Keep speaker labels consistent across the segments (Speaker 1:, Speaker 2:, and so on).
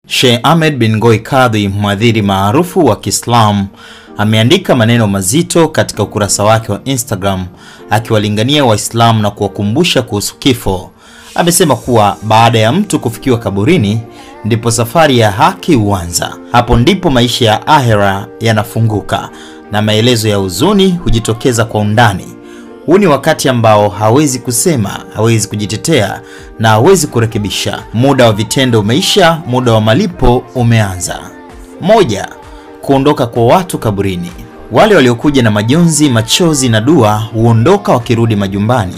Speaker 1: Sheikh Ahmed bin Ngoy Kadhi, mwadhiri maarufu wa Kiislamu, ameandika maneno mazito katika ukurasa wake wa Instagram akiwalingania Waislamu na kuwakumbusha kuhusu kifo. Amesema kuwa baada ya mtu kufikiwa kaburini ndipo safari ya haki huanza. Hapo ndipo maisha ya akhera yanafunguka na maelezo ya huzuni hujitokeza kwa undani. Huu ni wakati ambao hawezi kusema, hawezi kujitetea na hawezi kurekebisha. Muda wa vitendo umeisha, muda wa malipo umeanza. 1. Kuondoka kwa watu kaburini. Wale waliokuja na majonzi, machozi na dua huondoka wakirudi majumbani,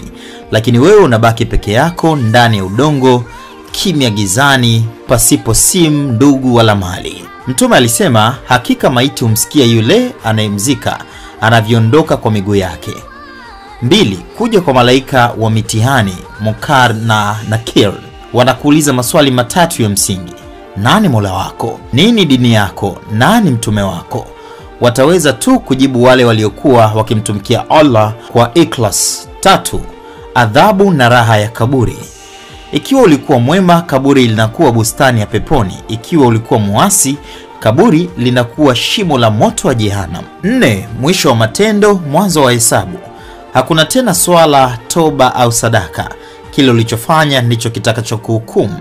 Speaker 1: lakini wewe unabaki peke yako ndani ya udongo, kimya gizani, pasipo simu, ndugu wala mali. Mtume alisema hakika maiti humsikia yule anayemzika anavyoondoka kwa miguu yake. 2. Kuja kwa malaika wa mitihani, Munkar na Nakir. Wanakuuliza maswali matatu ya msingi: nani Mola wako? Nini dini yako? Nani mtume wako? Wataweza tu kujibu wale waliokuwa wakimtumikia Allah kwa ikhlas. 3. Adhabu na raha ya kaburi. Ikiwa ulikuwa mwema, kaburi linakuwa bustani ya peponi. Ikiwa ulikuwa muasi, kaburi linakuwa shimo la moto wa jehanamu. 4. Mwisho wa matendo, mwanzo wa hesabu. Hakuna tena swala, toba au sadaka. Kile ulichofanya ndicho kitakachokuhukumu.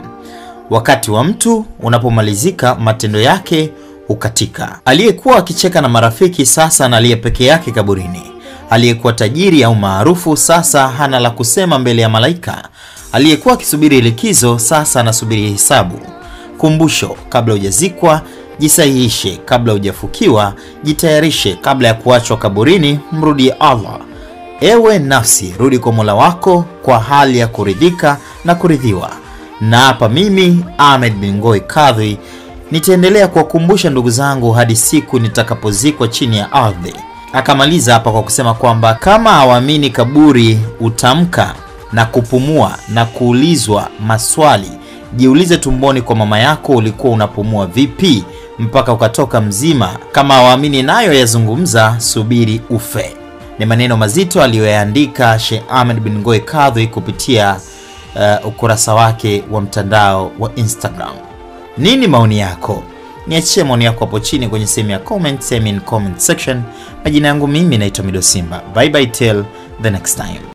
Speaker 1: Wakati wa mtu unapomalizika, matendo yake hukatika. Aliyekuwa akicheka na marafiki sasa analia peke yake kaburini. Aliyekuwa tajiri au maarufu sasa hana la kusema mbele ya malaika. Aliyekuwa akisubiri likizo sasa anasubiri hesabu. Kumbusho: kabla hujazikwa, jisahihishe. Kabla hujafukiwa, jitayarishe. Kabla ya kuachwa kaburini, mrudie Allah. Ewe nafsi, rudi kwa Mola wako kwa hali ya kuridhika na kuridhiwa. Na hapa mimi Ahmed bin Ngoy Kadhi nitaendelea kuwakumbusha ndugu zangu hadi siku nitakapozikwa chini ya ardhi. Akamaliza hapa kwa kusema kwamba kama hawaamini kaburi utamka na kupumua na kuulizwa maswali, jiulize tumboni kwa mama yako ulikuwa unapumua vipi mpaka ukatoka mzima? Kama hawaamini nayo yazungumza, subiri ufe. Ni maneno mazito aliyoyaandika Sheikh Ahmed bin Ngoy Kadhi kupitia ukurasa wake wa mtandao wa Instagram. Nini maoni yako? Niachie maoni yako hapo chini kwenye sehemu ya comment, sehemu in comment section. Majina yangu mimi naitwa Mido Simba. Bye bye till the next time.